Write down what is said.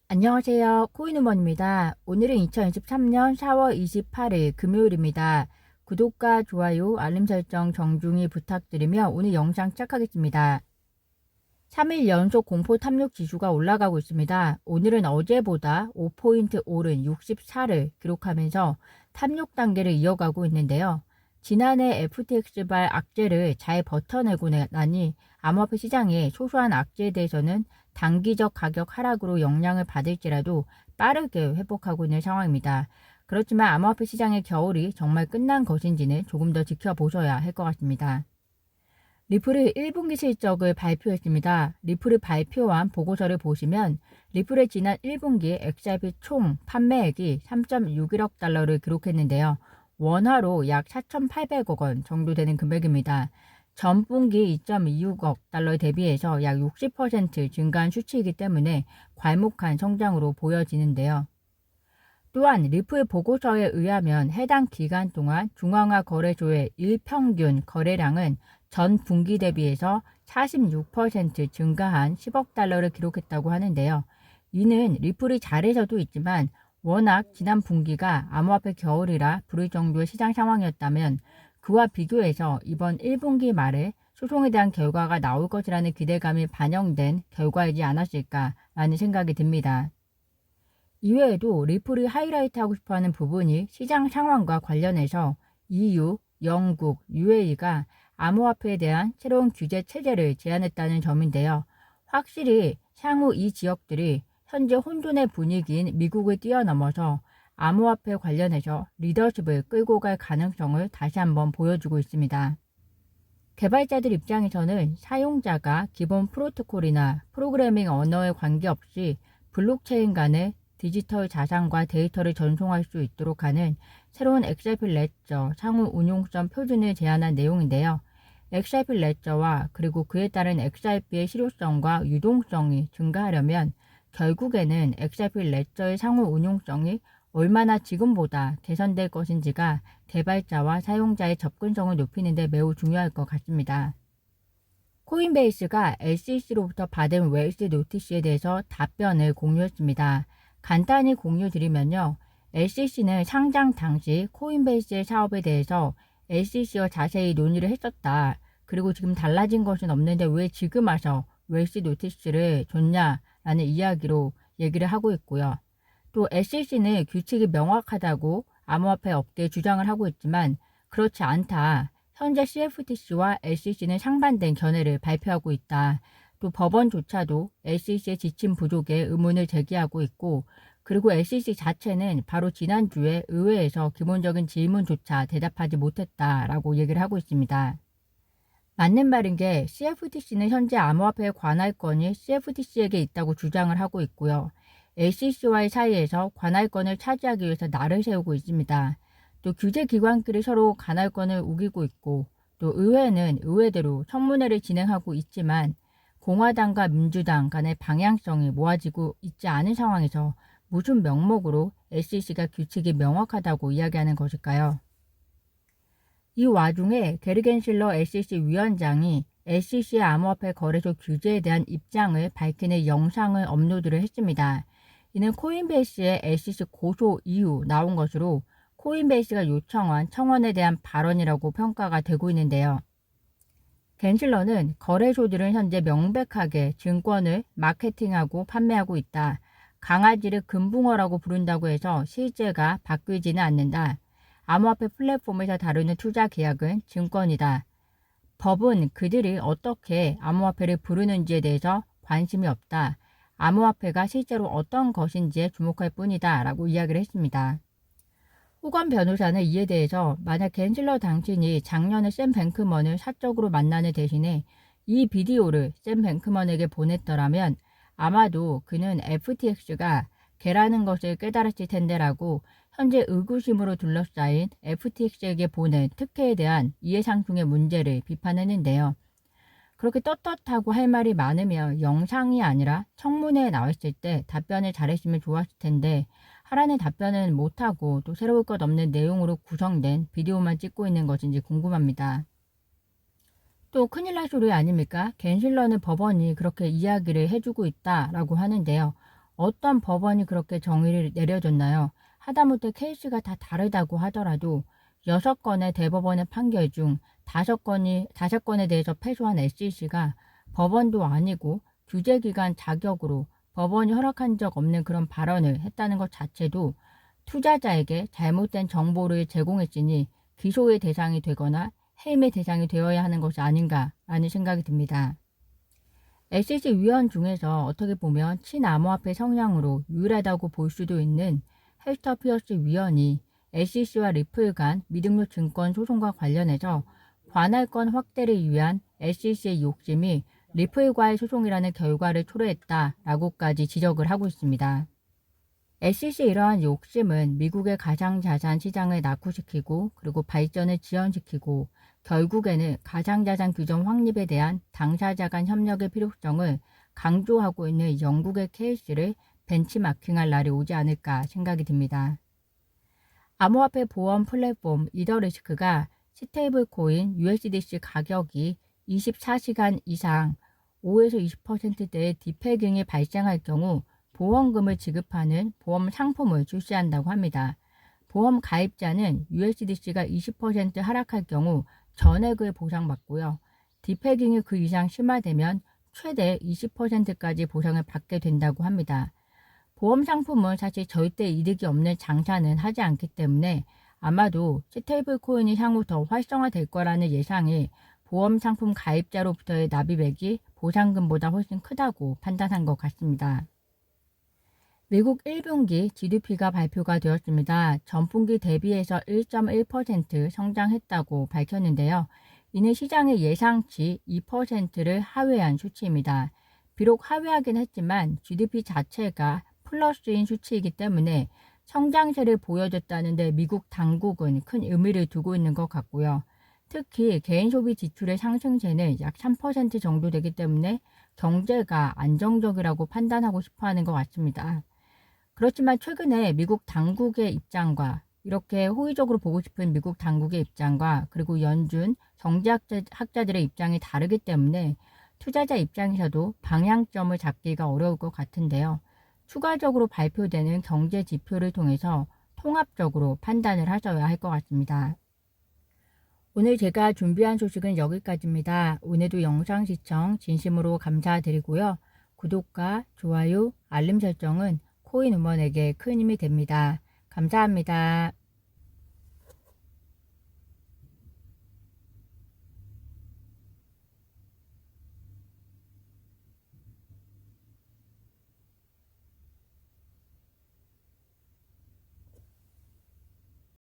안녕하세요. 코인우먼입니다. 오늘은 2023년 4월 28일 금요일입니다. 구독과 좋아요, 알림 설정 정중히 부탁드리며 오늘 영상 시작하겠습니다. 3일 연속 공포 탐욕 지수가 올라가고 있습니다. 오늘은 어제보다 5포인트 오른 64를 기록하면서 탐욕 단계를 이어가고 있는데요. 지난해 FTX발 악재를 잘 버텨내고 나니 암호화폐 시장의 소소한 악재에 대해서는 단기적 가격 하락으로 영향을 받을지라도 빠르게 회복하고 있는 상황입니다. 그렇지만 암호화폐 시장의 겨울이 정말 끝난 것인지는 조금 더 지켜보셔야 할 것 같습니다. 리플의 1분기 실적을 발표했습니다. 리플이 발표한 보고서를 보시면 리플의 지난 1분기 XRP 총 판매액이 3.61억 달러를 기록했는데요. 원화로 약 4,800억 원 정도 되는 금액입니다. 전분기 2.26억 달러에 대비해서 약 60% 증가한 수치이기 때문에 괄목한 성장으로 보여지는데요. 또한 리플 보고서에 의하면 해당 기간 동안 중앙화 거래소의 일평균 거래량은 전 분기 대비해서 46% 증가한 10억 달러를 기록했다고 하는데요. 이는 리플이 잘해서도 있지만 워낙 지난 분기가 암호화폐 겨울이라 부를 정도의 시장 상황이었다면 그와 비교해서 이번 1분기 말에 소송에 대한 결과가 나올 것이라는 기대감이 반영된 결과이지 않았을까라는 생각이 듭니다. 이외에도 리플이 하이라이트하고 싶어하는 부분이 시장 상황과 관련해서 EU, 영국, UAE가 암호화폐에 대한 새로운 규제 체제를 제안했다는 점인데요. 확실히 향후 이 지역들이 현재 혼돈의 분위기인 미국을 뛰어넘어서 암호화폐 관련해서 리더십을 끌고 갈 가능성을 다시 한번 보여주고 있습니다. 개발자들 입장에서는 사용자가 기본 프로토콜이나 프로그래밍 언어에 관계없이 블록체인 간의 디지털 자산과 데이터를 전송할 수 있도록 하는 새로운 XRP 레저 상호 운용성 표준을 제안한 내용인데요. XRP 레저와 그리고 그에 따른 XRP의 실효성과 유동성이 증가하려면 결국에는 XRP 레저의 상호 운용성이 얼마나 지금보다 개선될 것인지가 개발자와 사용자의 접근성을 높이는 데 매우 중요할 것 같습니다. 코인베이스가 SEC로부터 받은 웨일스 노티스에 대해서 답변을 공유했습니다. 간단히 공유드리면요. SEC는 상장 당시 코인베이스의 사업에 대해서 SEC와 자세히 논의를 했었다. 그리고 지금 달라진 것은 없는데 왜 지금 와서 웨일스 노티스를 줬냐라는 이야기로 얘기를 하고 있고요. 또 SEC는 규칙이 명확하다고 암호화폐 업계에 주장을 하고 있지만 그렇지 않다. 현재 CFTC와 SEC는 상반된 견해를 발표하고 있다. 또 법원조차도 SEC의 지침 부족에 의문을 제기하고 있고 그리고 SEC 자체는 바로 지난주에 의회에서 기본적인 질문조차 대답하지 못했다라고 얘기를 하고 있습니다. 맞는 말인 게 CFTC는 현재 암호화폐의 관할권이 CFTC에게 있다고 주장을 하고 있고요. SEC와의 사이에서 관할권을 차지하기 위해서 날을 세우고 있습니다. 또 규제기관끼리 서로 관할권을 우기고 있고 또 의회는 의회대로 청문회를 진행하고 있지만 공화당과 민주당 간의 방향성이 모아지고 있지 않은 상황에서 무슨 명목으로 SEC가 규칙이 명확하다고 이야기하는 것일까요? 이 와중에 게리 겐실러 SEC 위원장이 SEC의 암호화폐 거래소 규제에 대한 입장을 밝히는 영상을 업로드를 했습니다. 이는 코인베이스의 SEC 고소 이후 나온 것으로 코인베이스가 요청한 청원에 대한 발언이라고 평가가 되고 있는데요. 겐실러는 거래소들은 현재 명백하게 증권을 마케팅하고 판매하고 있다. 강아지를 금붕어라고 부른다고 해서 실제가 바뀌지는 않는다. 암호화폐 플랫폼에서 다루는 투자 계약은 증권이다. 법은 그들이 어떻게 암호화폐를 부르는지에 대해서 관심이 없다. 암호화폐가 실제로 어떤 것인지에 주목할 뿐이다. 라고 이야기를 했습니다. 호건 변호사는 이에 대해서 만약 겐실러 당신이 작년에 샘 뱅크먼을 사적으로 만나는 대신에 이 비디오를 샘 뱅크먼에게 보냈더라면 아마도 그는 FTX가 개라는 것을 깨달았을 텐데라고 현재 의구심으로 둘러싸인 FTX에게 보낸 특혜에 대한 이해상충의 문제를 비판했는데요. 그렇게 떳떳하고 할 말이 많으면 영상이 아니라 청문회에 나왔을 때 답변을 잘했으면 좋았을 텐데 하라는 답변은 못하고 또 새로울 것 없는 내용으로 구성된 비디오만 찍고 있는 것인지 궁금합니다. 또 큰일 날 소리 아닙니까? 겐실러는 법원이 그렇게 이야기를 해주고 있다라고 하는데요. 어떤 법원이 그렇게 정의를 내려줬나요? 하다못해 케이스가 다 다르다고 하더라도 6건의 대법원의 판결 중 5건에 대해서 패소한 SEC가 법원도 아니고 규제기관 자격으로 법원이 허락한 적 없는 그런 발언을 했다는 것 자체도 투자자에게 잘못된 정보를 제공했으니 기소의 대상이 되거나 해임의 대상이 되어야 하는 것이 아닌가라는 생각이 듭니다. SEC 위원 중에서 어떻게 보면 친암호화폐 성향으로 유일하다고 볼 수도 있는 헬스터 피어스 위원이 SEC와 리플 간 미등록 증권 소송과 관련해서 관할권 확대를 위한 SEC의 욕심이 리플과의 소송이라는 결과를 초래했다라고까지 지적을 하고 있습니다. SEC의 이러한 욕심은 미국의 가상자산 시장을 낙후시키고 그리고 발전을 지연시키고 결국에는 가상자산 규정 확립에 대한 당사자 간 협력의 필요성을 강조하고 있는 영국의 케이스를 벤치마킹할 날이 오지 않을까 생각이 듭니다. 암호화폐 보험 플랫폼 이더리스크가 스테이블 코인 USDC 가격이 24시간 이상 5에서 20%대의 디페깅이 발생할 경우 보험금을 지급하는 보험 상품을 출시한다고 합니다. 보험 가입자는 USDC가 20% 하락할 경우 전액을 보상받고요. 디페깅이 그 이상 심화되면 최대 20%까지 보상을 받게 된다고 합니다. 보험 상품은 사실 절대 이득이 없는 장사는 하지 않기 때문에 아마도 스테이블 코인이 향후 더 활성화될 거라는 예상이 보험 상품 가입자로부터의 납입액이 보상금보다 훨씬 크다고 판단한 것 같습니다. 미국 1분기 GDP가 발표가 되었습니다. 전분기 대비해서 1.1% 성장했다고 밝혔는데요. 이는 시장의 예상치 2%를 하회한 수치입니다. 비록 하회하긴 했지만 GDP 자체가 플러스인 수치이기 때문에 성장세를 보여줬다는데 미국 당국은 큰 의미를 두고 있는 것 같고요. 특히 개인 소비 지출의 상승세는 약 3% 정도 되기 때문에 경제가 안정적이라고 판단하고 싶어 하는 것 같습니다. 그렇지만 최근에 미국 당국의 입장과 이렇게 호의적으로 보고 싶은 미국 당국의 입장과 그리고 연준 경제학자들의 입장이 다르기 때문에 투자자 입장에서도 방향점을 잡기가 어려울 것 같은데요. 추가적으로 발표되는 경제 지표를 통해서 통합적으로 판단을 하셔야 할 것 같습니다. 오늘 제가 준비한 소식은 여기까지입니다. 오늘도 영상 시청 진심으로 감사드리고요. 구독과 좋아요, 알림 설정은 코인 우먼에게 큰 힘이 됩니다. 감사합니다.